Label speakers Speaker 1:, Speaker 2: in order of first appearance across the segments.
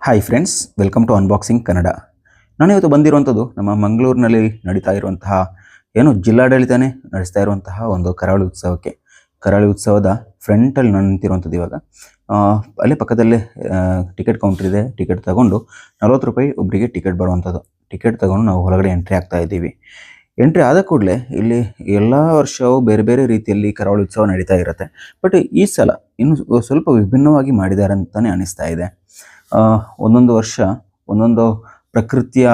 Speaker 1: Hi friends, welcome to unboxing Kannada. ನಾನಿವತ್ತು ಬಂದಿರುವಂಥದ್ದು ನಮ್ಮ ಮಂಗಳೂರಿನಲ್ಲಿ ನಡೀತಾ ಇರುವಂತಹ ಜಿಲ್ಲಾಡಳಿತನೇ ನಡೆಸ್ತಾ ಇರುವಂತಹ ಒಂದು ಕರಾವಳಿ ಉತ್ಸವಕ್ಕೆ. ಕರಾವಳಿ ಉತ್ಸವದ ಫ್ರಂಟಲ್ಲಿ ನಾನು ನಿಂತಿರುವಂಥದ್ದು ಇವಾಗ. ಅಲ್ಲೇ ಪಕ್ಕದಲ್ಲೇ ಟಿಕೆಟ್ ಕೌಂಟರ್ ಇದೆ. ಟಿಕೆಟ್ ತಗೊಂಡು 40 ರೂಪಾಯಿ ಒಬ್ಬರಿಗೆ ಟಿಕೆಟ್ ಬರುವಂಥದ್ದು. ಟಿಕೆಟ್ ತಗೊಂಡು ನಾವು ಹೊರಗಡೆ ಎಂಟ್ರಿ ಆಗ್ತಾ ಇದ್ದೀವಿ. ಎಂಟ್ರಿ ಆದ ಕೂಡಲೇ ಇಲ್ಲಿ ಎಲ್ಲ ವರ್ಷವೂ ಬೇರೆ ಬೇರೆ ರೀತಿಯಲ್ಲಿ ಕರಾವಳಿ ಉತ್ಸವ ನಡೀತಾ ಇರುತ್ತೆ. ಬಟ್ ಈ ಸಲ ಇನ್ನು ಸ್ವಲ್ಪ ವಿಭಿನ್ನವಾಗಿ ಮಾಡಿದ್ದಾರೆ ಅಂತಲೇ ಅನಿಸ್ತಾ ಇದೆ. ಒಂದೊಂದು ವರ್ಷ ಒಂದೊಂದು ಪ್ರಕೃತಿಯ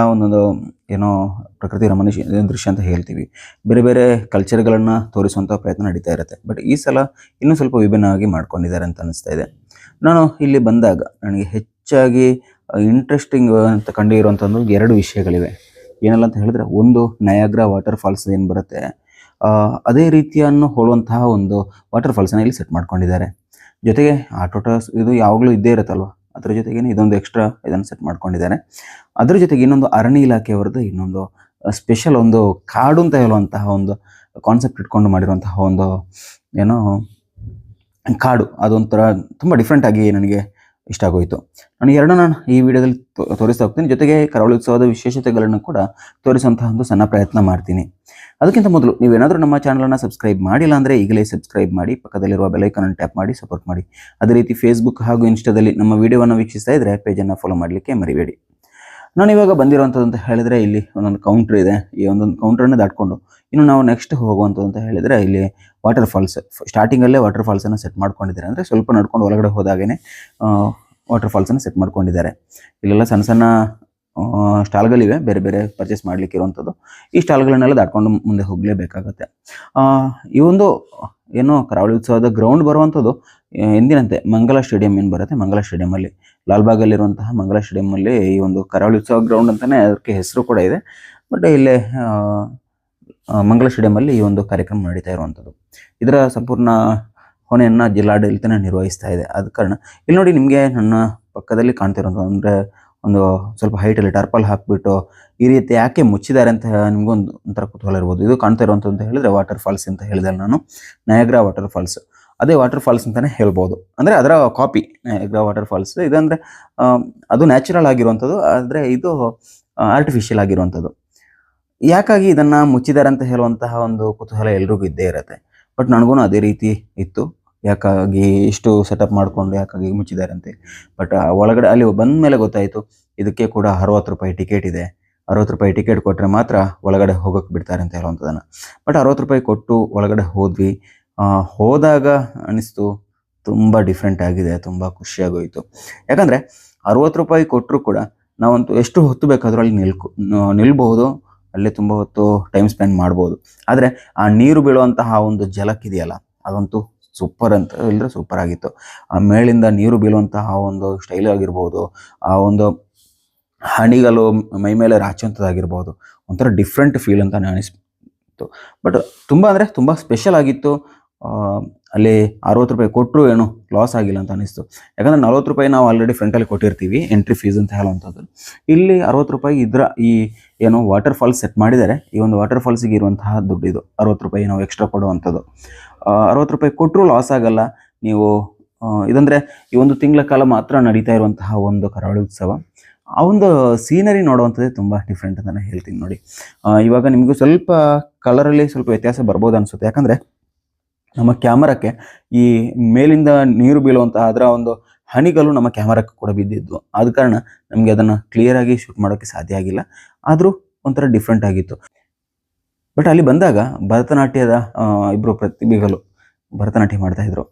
Speaker 1: ಪ್ರಕೃತಿ ರಮಣೀಯ ದೃಶ್ಯ ಅಂತ ಹೇಳ್ತೀವಿ. ಬೇರೆ ಬೇರೆ ಕಲ್ಚರ್ಗಳನ್ನು ತೋರಿಸುವಂಥ ಪ್ರಯತ್ನ ನಡೀತಾ ಇರುತ್ತೆ. ಬಟ್ ಈ ಸಲ ಇನ್ನೂ ಸ್ವಲ್ಪ ವಿಭಿನ್ನವಾಗಿ ಮಾಡ್ಕೊಂಡಿದ್ದಾರೆ ಅಂತ ಅನಿಸ್ತಾ ಇದೆ. ನಾನು ಇಲ್ಲಿ ಬಂದಾಗ ನನಗೆ ಹೆಚ್ಚಾಗಿ ಇಂಟ್ರೆಸ್ಟಿಂಗ್ ಅಂತ ಕಂಡಿರುವಂಥದ್ದು 2 ವಿಷಯಗಳಿವೆ. ಏನಲ್ಲ ಅಂತ ಹೇಳಿದ್ರೆ, ಒಂದು ನಯಾಗ್ರಾ ವಾಟರ್ ಫಾಲ್ಸ್ ಏನು ಬರುತ್ತೆ, ಅದೇ ರೀತಿಯನ್ನು ಹೋಲುವಂತಹ ಒಂದು ವಾಟರ್ ಫಾಲ್ಸನ್ನು ಇಲ್ಲಿ ಸೆಟ್ ಮಾಡ್ಕೊಂಡಿದ್ದಾರೆ. ಜೊತೆಗೆ ಆಟೋಟ ಇದು ಯಾವಾಗಲೂ ಇದ್ದೇ ಇರುತ್ತಲ್ವ, ಅದರ ಜೊತೆಗೇ ಇದೊಂದು ಎಕ್ಸ್ಟ್ರಾ ಇದನ್ನು ಸೆಟ್ ಮಾಡ್ಕೊಂಡಿದ್ದಾರೆ. ಅದರ ಜೊತೆಗೆ ಇನ್ನೊಂದು ಅರಣ್ಯ ಇಲಾಖೆಯವರದ್ದು ಇನ್ನೊಂದು ಸ್ಪೆಷಲ್ ಒಂದು ಕಾಡು ಅಂತ ಹೇಳುವಂತಹ ಒಂದು ಕಾನ್ಸೆಪ್ಟ್ ಇಟ್ಕೊಂಡು ಮಾಡಿರುವಂತಹ ಒಂದು ಕಾಡು. ಅದೊಂಥರ ತುಂಬ ಡಿಫ್ರೆಂಟಾಗಿ ನನಗೆ ಇಷ್ಟ ಆಗೋಯಿತು. ನಾನು ಎರಡನ್ನ ಈ ವಿಡಿಯೋದಲ್ಲಿ ತೋರಿಸ್ತಾ ಹೋಗ್ತೀನಿ. ಜೊತೆಗೆ ಕರಾವಳಿ ಉತ್ಸವದ ವಿಶೇಷತೆಗಳನ್ನು ಕೂಡ ತೋರಿಸುವಂತಹ ಒಂದು ಸಣ್ಣ ಪ್ರಯತ್ನ ಮಾಡ್ತೀನಿ. ಅದಕ್ಕಿಂತ ಮೊದಲು ನೀವೇನಾದರೂ ನಮ್ಮ ಚಾನಲನ್ನು ಸಬ್ಸ್ಕ್ರೈಬ್ ಮಾಡಿಲ್ಲ ಅಂದರೆ ಈಗಲೇ ಸಬ್ಸ್ಕ್ರೈಬ್ ಮಾಡಿ, ಪಕ್ಕದಲ್ಲಿರುವ ಬೆಲೈಕನ್ನು ಟ್ಯಾಪ್ ಮಾಡಿ ಸಪೋರ್ಟ್ ಮಾಡಿ. ಅದೇ ರೀತಿ ಫೇಸ್ಬುಕ್ ಹಾಗೂ ಇನ್ಸ್ಟಾದಲ್ಲಿ ನಮ್ಮ ವಿಡಿಯೋವನ್ನು ವೀಕ್ಷಿಸ್ತಾ ಇದ್ದರೆ ಪೇಜನ್ನು ಫಾಲೋ ಮಾಡಲಿಕ್ಕೆ ಮರಿಬೇಡಿ. ನಾನು ಇವಾಗ ಬಂದಿರುವಂಥದ್ದು ಅಂತ ಹೇಳಿದರೆ, ಇಲ್ಲಿ ಒಂದೊಂದು ಕೌಂಟ್ರ್ ಇದೆ. ಈ ಒಂದೊಂದು ಕೌಂಟ್ರನ್ನು ದಾಟ್ಕೊಂಡು ಇನ್ನು ನಾವು ನೆಕ್ಸ್ಟ್ ಹೋಗುವಂಥದ್ದು ಅಂತ ಹೇಳಿದರೆ, ಇಲ್ಲಿ ವಾಟರ್ ಫಾಲ್ಸ್ ಸ್ಟಾರ್ಟಿಂಗಲ್ಲೇ ವಾಟರ್ ಫಾಲ್ಸನ್ನು ಸೆಟ್ ಮಾಡ್ಕೊಂಡಿದ್ದಾರೆ. ಅಂದರೆ ಸ್ವಲ್ಪ ನಡ್ಕೊಂಡು ಒಳಗಡೆ ಹೋದಾಗೇ ವಾಟರ್ ಫಾಲ್ಸನ್ನು ಸೆಟ್ ಮಾಡ್ಕೊಂಡಿದ್ದಾರೆ. ಇಲ್ಲೆಲ್ಲ ಸಣ್ಣ ಸಣ್ಣ ಸ್ಟಾಲ್ಗಳಿವೆ, ಬೇರೆ ಬೇರೆ ಪರ್ಚೇಸ್ ಮಾಡಲಿಕ್ಕೆ ಇರುವಂಥದ್ದು. ಈ ಸ್ಟಾಲ್ಗಳನ್ನೆಲ್ಲ ದಾಟ್ಕೊಂಡು ಮುಂದೆ ಹೋಗಲೇಬೇಕಾಗತ್ತೆ. ಈ ಒಂದು ಕರಾವಳಿ ಉತ್ಸವದ ಗ್ರೌಂಡ್ ಬರುವಂಥದ್ದು ಎಂದಿನಂತೆ ಮಂಗಲ ಸ್ಟೇಡಿಯಂ ಏನು ಬರುತ್ತೆ, ಮಂಗಲ ಸ್ಟೇಡಿಯಮಲ್ಲಿ, ಲಾಲ್ಬಾಗಲ್ಲಿರುವಂತಹ ಮಂಗಲ ಸ್ಟೇಡಿಯಮಲ್ಲಿ ಈ ಒಂದು ಕರಾವಳಿ ಉತ್ಸವ ಗ್ರೌಂಡ್ ಅಂತಲೇ ಅದಕ್ಕೆ ಹೆಸರು ಕೂಡ ಇದೆ. ಬಟ್ ಇಲ್ಲೇ ಮಂಗಲ ಸ್ಟೇಡಿಯಮಲ್ಲಿ ಈ ಒಂದು ಕಾರ್ಯಕ್ರಮ ನಡೀತಾ ಇರುವಂಥದ್ದು. ಇದರ ಸಂಪೂರ್ಣ ಹೊಣೆಯನ್ನು ಜಿಲ್ಲಾಡಳಿತನೇ ನಿರ್ವಹಿಸ್ತಾ ಇದೆ. ಆದ ಕಾರಣ ಇಲ್ಲಿ ನೋಡಿ, ನಿಮಗೆ ನನ್ನ ಪಕ್ಕದಲ್ಲಿ ಕಾಣ್ತಿರುವಂಥದ್ದು ಅಂದರೆ ಒಂದು ಸ್ವಲ್ಪ ಹೈಟಲ್ಲಿ ಟರ್ಪಲ್ ಹಾಕಿಬಿಟ್ಟು ಈ ರೀತಿ ಯಾಕೆ ಮುಚ್ಚಿದ್ದಾರೆ ಅಂತ ನಿಮಗೊಂದು ಒಂಥರ ಕುತೂಹಲ ಇರ್ಬೋದು. ಇದು ಕಾಣ್ತಾ ಇರುವಂಥದ್ದು ಅಂತ ಹೇಳಿದ್ರೆ ವಾಟರ್ ಫಾಲ್ಸ್ ಅಂತ ಹೇಳಿದೆ ನಾನು, ನಯಾಗ್ರಾ ವಾಟರ್ ಫಾಲ್ಸ್. ಅದೇ ವಾಟರ್ ಫಾಲ್ಸ್ ಅಂತಲೇ ಹೇಳ್ಬೋದು. ಅಂದರೆ ಅದರ ಕಾಪಿ ನಯಾಗ್ರಾ ವಾಟರ್ ಫಾಲ್ಸ್. ಇದಂದರೆ ಅದು ನ್ಯಾಚುರಲ್ ಆಗಿರುವಂಥದ್ದು, ಆದರೆ ಇದು ಆರ್ಟಿಫಿಷಿಯಲ್ ಆಗಿರುವಂಥದ್ದು. ಯಾಕಾಗಿ ಇದನ್ನು ಮುಚ್ಚಿದ್ದಾರೆ ಅಂತ ಹೇಳುವಂತಹ ಒಂದು ಕುತೂಹಲ ಎಲ್ರಿಗೂ ಇದ್ದೇ ಇರುತ್ತೆ. ಬಟ್ ನನಗೂ ಅದೇ ರೀತಿ ಇತ್ತು, ಯಾಕಾಗಿ ಇಷ್ಟು ಸೆಟಪ್ ಮಾಡಿಕೊಂಡು ಯಾಕಾಗಿ ಮುಚ್ಚಿದ್ದಾರೆ ಅಂತ. ಬಟ್ ಒಳಗಡೆ ಅಲ್ಲಿ ಬಂದ ಮೇಲೆ ಗೊತ್ತಾಯಿತು, ಇದಕ್ಕೆ ಕೂಡ 60 ರೂಪಾಯಿ ಟಿಕೆಟ್ ಇದೆ. 60 ರೂಪಾಯಿ ಟಿಕೆಟ್ ಕೊಟ್ಟರೆ ಮಾತ್ರ ಒಳಗಡೆ ಹೋಗೋಕ್ಕೆ ಬಿಡ್ತಾರೆ ಅಂತ ಹೇಳುವಂಥದ್ದನ್ನು. ಬಟ್ 60 ರೂಪಾಯಿ ಕೊಟ್ಟು ಒಳಗಡೆ ಹೋದ್ವಿ. ಹೋದಾಗ ಅನಿಸ್ತು ತುಂಬ ಡಿಫ್ರೆಂಟ್ ಆಗಿದೆ, ತುಂಬ ಖುಷಿಯಾಗೋಯಿತು. ಯಾಕಂದರೆ 60 ರೂಪಾಯಿ ಕೊಟ್ಟರು ಕೂಡ ನಾವಂತೂ ಎಷ್ಟು ಹೊತ್ತು ಬೇಕಾದರೂ ಅಲ್ಲಿ ನಿಲ್ಬಹುದು, ಅಲ್ಲೇ ತುಂಬ ಹೊತ್ತು ಟೈಮ್ ಸ್ಪೆಂಡ್ ಮಾಡ್ಬೋದು. ಆದರೆ ಆ ನೀರು ಬೀಳುವಂತಹ ಒಂದು ಜಲಕ್ಕಿದೆಯಲ್ಲ, ಅದಂತೂ ಸೂಪರ್ ಅಂತ ಹೇಳಿದ್ರೆ ಸೂಪರ್ ಆಗಿತ್ತು. ಆ ಮೇಲಿಂದ ನೀರು ಬೀಳುವಂತಹ ಒಂದು ಸ್ಟೈಲ್ ಆಗಿರ್ಬೋದು, ಆ ಒಂದು ಹನಿಗಳು ಮೈ ಮೇಲೆ ರಾಚುವಂಥದ್ದಾಗಿರ್ಬೋದು, ಒಂಥರ ಡಿಫ್ರೆಂಟ್ ಫೀಲ್ ಅಂತ ಅನಿಸ್ತು. ಬಟ್ ತುಂಬ ಅಂದರೆ ತುಂಬ ಸ್ಪೆಷಲ್ ಆಗಿತ್ತು. ಅಲ್ಲಿ 60 ರೂಪಾಯಿ ಕೊಟ್ಟರು ಏನೋ ಲಾಸ್ ಆಗಿಲ್ಲ ಅಂತ ಅನಿಸ್ತು. ಯಾಕಂದರೆ 40 ರೂಪಾಯಿ ನಾವು ಆಲ್ರೆಡಿ ಫ್ರಂಟಲ್ಲಿ ಕೊಟ್ಟಿರ್ತೀವಿ ಎಂಟ್ರಿ ಫೀಸ್ ಅಂತ ಹೇಳುವಂಥದ್ದು. ಇಲ್ಲಿ 60 ರೂಪಾಯಿ ಈ ವಾಟರ್ ಫಾಲ್ಸ್ ಸೆಟ್ ಮಾಡಿದ್ದಾರೆ. ಈ ಒಂದು ವಾಟರ್ ಫಾಲ್ಸಿಗೆ ಇರುವಂತಹ ದುಡ್ಡು ಇದು 60 ರೂಪಾಯಿ ನಾವು ಎಕ್ಸ್ಟ್ರಾ ಕೊಡುವಂಥದ್ದು. 60 ರೂಪಾಯಿ ಕೊಟ್ಟರು ಲಾಸ್ ಆಗಲ್ಲ. ನೀವು ಇದಂದರೆ ಈ ಒಂದು ತಿಂಗಳ ಕಾಲ ಮಾತ್ರ ನಡೀತಾ ಇರುವಂತಹ ಒಂದು ಕರಾವಳಿ ಉತ್ಸವ. ಆ ಒಂದು ಸೀನರಿ ನೋಡುವಂಥದ್ದೇ ತುಂಬ ಡಿಫ್ರೆಂಟ್ ಅಂತಲೇ ಹೇಳ್ತೀನಿ. ನೋಡಿ, ಇವಾಗ ನಿಮಗೂ ಸ್ವಲ್ಪ ಕಲರಲ್ಲಿ ಸ್ವಲ್ಪ ವ್ಯತ್ಯಾಸ ಬರ್ಬೋದು ಅನಿಸುತ್ತೆ. ಯಾಕಂದರೆ ನಮ್ಮ ಕ್ಯಾಮರಕ್ಕೆ ಈ ಮೇಲಿಂದ ನೀರು ಬೀಳುವಂತಹ ಅದರ ಒಂದು ಹನಿಗಳು ನಮ್ಮ ಕ್ಯಾಮರಕ್ಕೆ ಕೂಡ ಬಿದ್ದಿದ್ವು. ಆದ ಕಾರಣ ನಮಗೆ ಅದನ್ನು ಕ್ಲಿಯರಾಗಿ ಶೂಟ್ ಮಾಡೋಕ್ಕೆ ಸಾಧ್ಯ ಆಗಿಲ್ಲ. ಆದರೂ ಒಂಥರ ಡಿಫ್ರೆಂಟ್ ಆಗಿತ್ತು. ಬಟ್ ಅಲ್ಲಿ ಬಂದಾಗ ಭರತನಾಟ್ಯದ ಇಬ್ಬರು ಪ್ರತಿಭೆಗಳು ಭರತನಾಟ್ಯ ಮಾಡ್ತಾಯಿದ್ರು.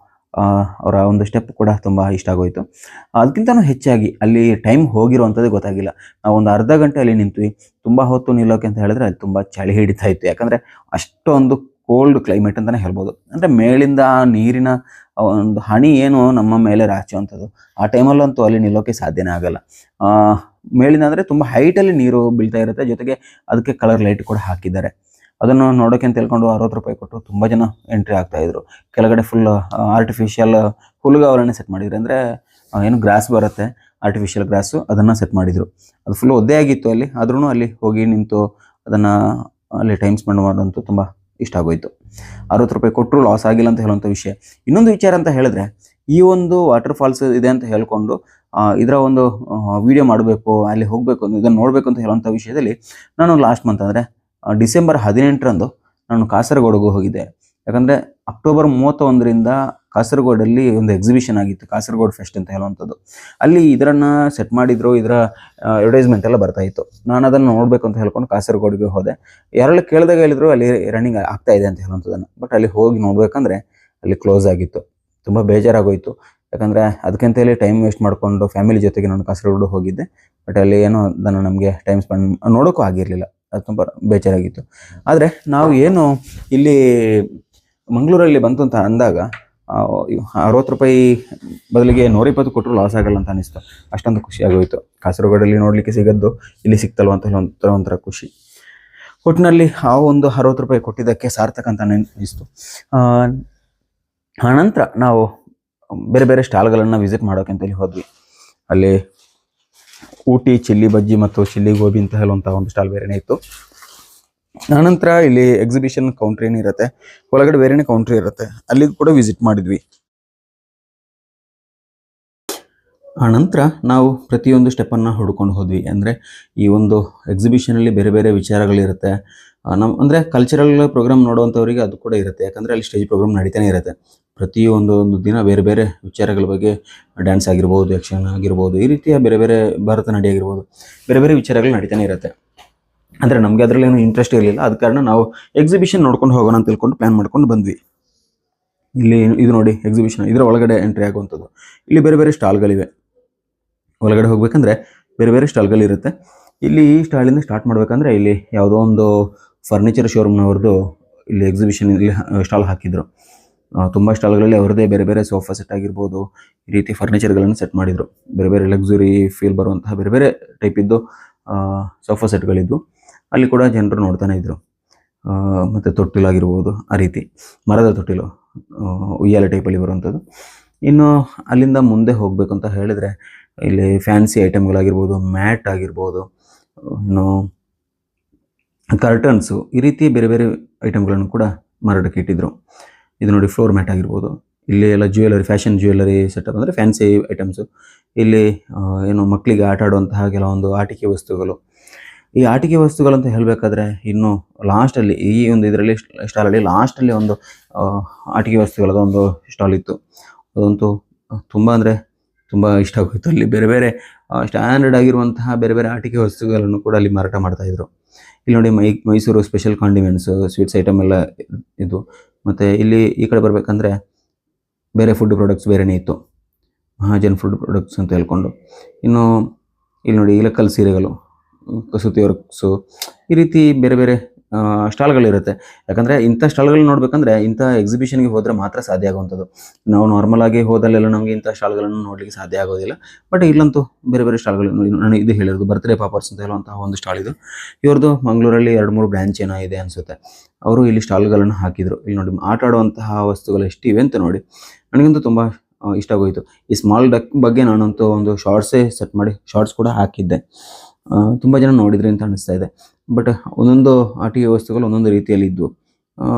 Speaker 1: ಅವರ ಒಂದು ಸ್ಟೆಪ್ ಕೂಡ ತುಂಬ ಇಷ್ಟ ಆಗೋಯಿತು. ಅದಕ್ಕಿಂತಲೂ ಹೆಚ್ಚಾಗಿ ಅಲ್ಲಿ ಟೈಮ್ ಹೋಗಿರುವಂಥದ್ದೇ ಗೊತ್ತಾಗಿಲ್ಲ. ನಾವು ಒಂದು ಅರ್ಧ ಗಂಟೆ ಅಲ್ಲಿ ನಿಂತ್ವಿ. ತುಂಬ ಹೊತ್ತು ನಿಲ್ಲೋಕೆ ಅಂತ ಹೇಳಿದ್ರೆ ಅಲ್ಲಿ ತುಂಬ ಚಳಿ ಹಿಡಿತಾ ಇತ್ತು. ಯಾಕಂದರೆ ಅಷ್ಟೊಂದು ಕೋಲ್ಡ್ ಕ್ಲೈಮೇಟ್ ಅಂತಲೇ ಹೇಳ್ಬೋದು. ಅಂದರೆ ಮೇಲಿಂದ ನೀರಿನ ಒಂದು ಹನಿ ನಮ್ಮ ಮೇಲೆ ರಾಚುವಂಥದ್ದು. ಆ ಟೈಮಲ್ಲಂತೂ ಅಲ್ಲಿ ನಿಲ್ಲೋಕೆ ಸಾಧ್ಯನೇ ಆಗಲ್ಲ. ಮೇಲಿಂದ ಅಂದರೆ ತುಂಬ ಹೈಟಲ್ಲಿ ನೀರು ಬೀಳ್ತಾ ಇರುತ್ತೆ. ಜೊತೆಗೆ ಅದಕ್ಕೆ ಕಲರ್ ಲೈಟ್ ಕೂಡ ಹಾಕಿದ್ದಾರೆ. ಅದನ್ನು ನೋಡೋಕೆ ಅಂತ ಹೇಳ್ಕೊಂಡು 60 ರೂಪಾಯಿ ಕೊಟ್ಟು ತುಂಬ ಜನ ಎಂಟ್ರಿ ಆಗ್ತಾಯಿದ್ರು. ಕೆಳಗಡೆ ಫುಲ್ ಆರ್ಟಿಫಿಷಿಯಲ್ ಹುಲ್ಲುಗಾವಲನ್ನೇ ಸೆಟ್ ಮಾಡಿದ್ರು. ಅಂದರೆ ಗ್ರಾಸ್ ಬರುತ್ತೆ, ಆರ್ಟಿಫಿಷಿಯಲ್ ಗ್ರಾಸು, ಅದನ್ನು ಸೆಟ್ ಮಾಡಿದರು. ಅದು ಫುಲ್ ಒದ್ದೆ ಆಗಿತ್ತು ಅಲ್ಲಿ. ಆದ್ರೂ ಅಲ್ಲಿ ಹೋಗಿ ನಿಂತು ಅದನ್ನು ಅಲ್ಲಿ ಟೈಮ್ ಸ್ಪೆಂಡ್ ಮಾಡೋಂತೂ ತುಂಬ ಇಷ್ಟ ಆಗೋಯಿತು. 60 ರೂಪಾಯಿ ಕೊಟ್ಟರು ಲಾಸ್ ಆಗಿಲ್ಲ ಅಂತ ಹೇಳುವಂಥ ವಿಷಯ. ಇನ್ನೊಂದು ವಿಚಾರ ಅಂತ ಹೇಳಿದ್ರೆ, ಈ ಒಂದು ವಾಟರ್ ಫಾಲ್ಸ್ ಇದೆ ಅಂತ ಹೇಳ್ಕೊಂಡು ಇದರ ಒಂದು ವಿಡಿಯೋ ಮಾಡಬೇಕು, ಅಲ್ಲಿ ಹೋಗಬೇಕು, ಇದನ್ನು ನೋಡಬೇಕು ಅಂತ ಹೇಳುವಂಥ ವಿಷಯದಲ್ಲಿ ನಾನು ಲಾಸ್ಟ್ ಮಂತ್ ಅಂದರೆ ಡಿಸೆಂಬರ್ 18ರಂದು ನಾನು ಕಾಸರಗೋಡಿಗೆ ಹೋಗಿದ್ದೆ. ಯಾಕಂದರೆ ಅಕ್ಟೋಬರ್ 31ರಿಂದ ಕಾಸರಗೋಡಲ್ಲಿ ಒಂದು ಎಕ್ಸಿಬಿಷನ್ ಆಗಿತ್ತು, ಕಾಸರಗೋಡು ಫೆಸ್ಟ್ ಅಂತ ಹೇಳುವಂಥದ್ದು. ಅಲ್ಲಿ ಇದನ್ನು ಸೆಟ್ ಮಾಡಿದ್ರು, ಇದರ ಅಡ್ವರ್ಟೈಸ್ಮೆಂಟ್ ಎಲ್ಲ ಬರ್ತಾ ಇತ್ತು. ನಾನು ಅದನ್ನು ನೋಡಬೇಕು ಅಂತ ಹೇಳ್ಕೊಂಡು ಕಾಸರಗೋಡಿಗೆ ಹೋದೆ. ಯಾರೆಲ್ಲ ಕೇಳಿದಾಗ ಹೇಳಿದ್ರು ಅಲ್ಲಿ ರನ್ನಿಂಗ್ ಆಗ್ತಾ ಇದೆ ಅಂತ ಹೇಳುವಂಥದ್ದನ್ನು. ಬಟ್ ಅಲ್ಲಿ ಹೋಗಿ ನೋಡಬೇಕಂದ್ರೆ ಅಲ್ಲಿ ಕ್ಲೋಸ್ ಆಗಿತ್ತು. ತುಂಬ ಬೇಜಾರಾಗೋಯಿತು. ಯಾಕಂದರೆ ಅದಕ್ಕಿಂತಲೇ ಟೈಮ್ ವೇಸ್ಟ್ ಮಾಡಿಕೊಂಡು ಫ್ಯಾಮಿಲಿ ಜೊತೆಗೆ ನಾನು ಕಾಸರಗೋಡು ಹೋಗಿದ್ದೆ. ಬಟ್ ಅಲ್ಲಿ ಏನೋ ಅದನ್ನು ನಮಗೆ ಟೈಮ್ ಸ್ಪೆಂಡ್ ನೋಡೋಕ್ಕೂ ಆಗಿರಲಿಲ್ಲ. ಅದು ತುಂಬ ಬೇಜಾರಾಗಿತ್ತು. ಆದರೆ ನಾವು ಏನು ಇಲ್ಲಿ ಮಂಗಳೂರಲ್ಲಿ ಬಂತು ಅಂತ ಅಂದಾಗ 60 ರೂಪಾಯಿ ಬದಲಿಗೆ 120 ಕೊಟ್ಟರು ಲಾಸ್ ಆಗಲ್ಲ ಅಂತ ಅನಿಸ್ತು. ಅಷ್ಟೊಂದು ಖುಷಿ ಆಗೋಯಿತು. ಕಾಸರಗೋಡಲ್ಲಿ ನೋಡಲಿಕ್ಕೆ ಸಿಗೋದು ಇಲ್ಲಿ ಸಿಕ್ತಲ್ವ ಅಂತ ಒಂಥರ ಖುಷಿ. ಒಟ್ಟಿನಲ್ಲಿ ಆ ಒಂದು 60 ರೂಪಾಯಿ ಕೊಟ್ಟಿದ್ದಕ್ಕೆ ಸಾರ್ಥಕ ಅಂತ ಅನಿಸ್ತು. ಆನಂತರ ನಾವು ಬೇರೆ ಬೇರೆ ಸ್ಟಾಲ್ಗಳನ್ನು ವಿಸಿಟ್ ಮಾಡೋಕೆ ಅಂತೇಳಿ ಹೋದ್ವಿ. ಅಲ್ಲಿ ಊಟಿ ಚಿಲ್ಲಿ ಬಜ್ಜಿ ಮತ್ತು ಚಿಲ್ಲಿ ಗೋಬಿ ಅಂತ ಹೇಳುವಂಥ ಒಂದು ಸ್ಟಾಲ್ ಬೇರೆನೇ ಇತ್ತು. ಆನಂತರ ಇಲ್ಲಿ ಎಕ್ಸಿಬಿಷನ್ ಕೌಂಟ್ರ್ ಏನಿರುತ್ತೆ, ಒಳಗಡೆ ಬೇರೆನೇ ಕೌಂಟ್ರ್ ಇರುತ್ತೆ, ಅಲ್ಲಿಗೂ ಕೂಡ ವಿಸಿಟ್ ಮಾಡಿದ್ವಿ. ಆನಂತರ ನಾವು ಪ್ರತಿಯೊಂದು ಸ್ಟೆಪ್ಪನ್ನು ಹುಡ್ಕೊಂಡು ಹೋದ್ವಿ. ಅಂದರೆ ಈ ಒಂದು ಎಕ್ಸಿಬಿಷನಲ್ಲಿ ಬೇರೆ ಬೇರೆ ವಿಚಾರಗಳಿರುತ್ತೆ. ಅಂದರೆ ಕಲ್ಚರಲ್ ಪ್ರೋಗ್ರಾಮ್ ನೋಡುವಂಥವರಿಗೆ ಅದು ಕೂಡ ಇರುತ್ತೆ. ಯಾಕಂದರೆ ಅಲ್ಲಿ ಸ್ಟೇಜ್ ಪ್ರೋಗ್ರಾಮ್ ನಡೀತಾನೆ ಇರುತ್ತೆ. ಪ್ರತಿಯೊಂದು ದಿನ ಬೇರೆ ಬೇರೆ ವಿಚಾರಗಳ ಬಗ್ಗೆ, ಡ್ಯಾನ್ಸ್ ಆಗಿರ್ಬೋದು, ಯಕ್ಷಗಾನ ಆಗಿರ್ಬೋದು, ಈ ರೀತಿಯ ಬೇರೆ ಬೇರೆ ಭರತನಾಟ್ಯ ಆಗಿರ್ಬೋದು, ಬೇರೆ ಬೇರೆ ವಿಚಾರಗಳು ನಡೀತಾನೆ ಇರುತ್ತೆ. ಅಂದರೆ ನಮಗೆ ಅದರಲ್ಲಿ ಏನು ಇಂಟ್ರೆಸ್ಟ್ ಇರಲಿಲ್ಲ. ಆದ ಕಾರಣ ನಾವು ಎಕ್ಸಿಬಿಷನ್ ನೋಡ್ಕೊಂಡು ಹೋಗೋಣ ಅಂತ ತಿಳ್ಕೊಂಡು ಪ್ಲ್ಯಾನ್ ಮಾಡ್ಕೊಂಡು ಬಂದ್ವಿ. ಇಲ್ಲಿ ಇದು ನೋಡಿ ಎಕ್ಸಿಬಿಷನ್, ಇದರ ಒಳಗಡೆ ಎಂಟ್ರಿ ಆಗುವಂಥದ್ದು. ಇಲ್ಲಿ ಬೇರೆ ಬೇರೆ ಸ್ಟಾಲ್ಗಳಿವೆ. ಒಳಗಡೆ ಹೋಗ್ಬೇಕಂದ್ರೆ ಬೇರೆ ಬೇರೆ ಸ್ಟಾಲ್ಗಳಿರುತ್ತೆ. ಇಲ್ಲಿ ಈ ಸ್ಟಾಲಿಂದ ಸ್ಟಾರ್ಟ್ ಮಾಡಬೇಕಂದ್ರೆ ಇಲ್ಲಿ ಯಾವುದೋ ಒಂದು ಫರ್ನಿಚರ್ ಶೋರೂಮ್ನವ್ರದ್ದು ಇಲ್ಲಿ ಎಕ್ಸಿಬಿಷನ್ ಇಲ್ಲಿ ಸ್ಟಾಲ್ ಹಾಕಿದ್ರು. ತುಂಬ ಸ್ಟಾಲ್ಗಳಲ್ಲಿ ಅವರದೇ ಬೇರೆ ಬೇರೆ ಸೋಫಾ ಸೆಟ್ ಆಗಿರ್ಬೋದು, ಈ ರೀತಿ ಫರ್ನಿಚರ್ಗಳನ್ನು ಸೆಟ್ ಮಾಡಿದರು. ಬೇರೆ ಬೇರೆ ಲಕ್ಸುರಿ ಫೀಲ್ ಬರುವಂತಹ ಬೇರೆ ಬೇರೆ ಟೈಪ್ ಇದ್ದು ಸೋಫಾ ಸೆಟ್ಗಳಿದ್ದು ಅಲ್ಲಿ ಕೂಡ ಜನರು ನೋಡ್ತಾನೆ ಇದ್ದರು. ಮತ್ತು ತೊಟ್ಟಿಲಾಗಿರ್ಬೋದು, ಆ ರೀತಿ ಮರದ ತೊಟ್ಟಿಲು, ಉಯ್ಯಾಲೆ ಟೈಪಲ್ಲಿ ಬರುವಂಥದ್ದು. ಇನ್ನು ಅಲ್ಲಿಂದ ಮುಂದೆ ಹೋಗಬೇಕು ಅಂತ ಹೇಳಿದರೆ ಇಲ್ಲಿ ಫ್ಯಾನ್ಸಿ ಐಟಮ್ಗಳಾಗಿರ್ಬೋದು, ಮ್ಯಾಟ್ ಆಗಿರ್ಬೋದು, ಇನ್ನು ಕರ್ಟನ್ಸು, ಈ ರೀತಿ ಬೇರೆ ಬೇರೆ ಐಟಮ್ಗಳನ್ನು ಕೂಡ ಮಾರಾಟಕ್ಕೆ ಇಟ್ಟಿದ್ರು. ಇದು ನೋಡಿ ಫ್ಲೋರ್ ಮ್ಯಾಟ್ ಆಗಿರ್ಬೋದು. ಇಲ್ಲಿ ಎಲ್ಲ ಜ್ಯುವೆಲರಿ, ಫ್ಯಾಷನ್ ಜ್ಯುವೆಲರಿ ಸೆಟಪ್ ಅಂದರೆ ಫ್ಯಾನ್ಸಿ ಐಟಮ್ಸು. ಇಲ್ಲಿ ಏನು ಮಕ್ಕಳಿಗೆ ಆಟ ಆಡುವಂತಹ ಕೆಲವೊಂದು ಆಟಿಕೆ ವಸ್ತುಗಳು. ಈ ಆಟಿಕೆ ವಸ್ತುಗಳಂತ ಹೇಳಬೇಕಾದ್ರೆ ಇನ್ನು ಲಾಸ್ಟಲ್ಲಿ ಈ ಒಂದು ಇದರಲ್ಲಿ ಸ್ಟಾಲಲ್ಲಿ ಲಾಸ್ಟಲ್ಲಿ ಒಂದು ಆಟಿಕೆ ವಸ್ತುಗಳದ ಒಂದು ಸ್ಟಾಲ್ ಇತ್ತು. ಅದಂತೂ ತುಂಬ ಅಂದರೆ ತುಂಬ ಇಷ್ಟ ಆಗೋಯಿತು. ಅಲ್ಲಿ ಬೇರೆ ಬೇರೆ ಸ್ಟ್ಯಾಂಡರ್ಡ್ ಆಗಿರುವಂತಹ ಬೇರೆ ಬೇರೆ ಆಟಿಕೆ ವಸ್ತುಗಳನ್ನು ಕೂಡ ಅಲ್ಲಿ ಮಾರಾಟ ಮಾಡ್ತಾಯಿದ್ರು. ಇಲ್ಲಿ ನೋಡಿ ಮೈಸೂರು ಸ್ಪೆಷಲ್ ಕಾಂಡಿಮೆಂಟ್ಸು, ಸ್ವೀಟ್ಸ್ ಐಟಮ್ ಎಲ್ಲ ಇದು. ಮತ್ತು ಇಲ್ಲಿ ಈ ಕಡೆ ಬರಬೇಕಂದ್ರೆ ಬೇರೆ ಫುಡ್ ಪ್ರಾಡಕ್ಟ್ಸ್ ಬೇರೆಯೇ ಇತ್ತು, ಮಹಾಜನ್ ಫುಡ್ ಪ್ರಾಡಕ್ಟ್ಸ್ ಅಂತ ಹೇಳ್ಕೊಂಡು. ಇನ್ನು ಇಲ್ಲಿ ನೋಡಿ ಇಲಕಲ್ ಸೀರೆಗಳು, ಕಸೂತಿ ವರ್ಕ್ಸು, ಈ ರೀತಿ ಬೇರೆ ಬೇರೆ ಸ್ಟಾಲ್ಗಳಿರುತ್ತೆ. ಯಾಕಂದರೆ ಇಂಥ ಸ್ಟಾಲ್ಗಳನ್ನ ನೋಡಬೇಕಂದ್ರೆ ಇಂಥ ಎಕ್ಸಿಬಿಷನ್ಗೆ ಹೋದರೆ ಮಾತ್ರ ಸಾಧ್ಯ ಆಗುವಂಥದ್ದು. ನಾವು ನಾರ್ಮಲಾಗಿ ಹೋದಲ್ಲೆಲ್ಲ ನಮಗೆ ಇಂಥ ಸ್ಟಾಲ್ಗಳನ್ನು ನೋಡಲಿಕ್ಕೆ ಸಾಧ್ಯ ಆಗೋದಿಲ್ಲ. ಬಟ್ ಇಲ್ಲಂತೂ ಬೇರೆ ಬೇರೆ ಸ್ಟಾಲ್ಗಳು, ನಾನು ಇದು ಹೇಳಿರೋದು ಬರ್ತ್ಡೇ ಪಾಪರ್ಸ್ ಅಂತ ಹೇಳುವಂತಹ ಒಂದು ಸ್ಟಾಲ್ ಇದು. ಇವ್ರದ್ದು ಮಂಗಳೂರಲ್ಲಿ 2-3 ಬ್ರ್ಯಾಂಚ್ ಏನೋ ಇದೆ ಅನಿಸುತ್ತೆ. ಅವರು ಇಲ್ಲಿ ಸ್ಟಾಲ್ಗಳನ್ನು ಹಾಕಿದರು. ಇಲ್ಲಿ ನೋಡಿ ಆಟ ಆಡುವಂತಹ ವಸ್ತುಗಳು ಎಷ್ಟಿವೆ ಅಂತ ನೋಡಿ ನನಗಂತೂ ತುಂಬ ಇಷ್ಟ ಆಗೋಯಿತು. ಈ ಸ್ಮಾಲ್ ಡಕ್ ಬಗ್ಗೆ ನಾನಂತೂ ಒಂದು ಶಾರ್ಟ್ಸೇ ಸೆಟ್ ಮಾಡಿ ಶಾರ್ಟ್ಸ್ ಕೂಡ ಹಾಕಿದ್ದೆ. ತುಂಬ ಜನ ನೋಡಿದ್ರಿ ಅಂತ ಅನಿಸ್ತಾ ಇದೆ. ಬಟ್ ಒಂದೊಂದು ಆಟಿಕೆ ವಸ್ತುಗಳು ಒಂದೊಂದು ರೀತಿಯಲ್ಲಿ ಇದ್ವು.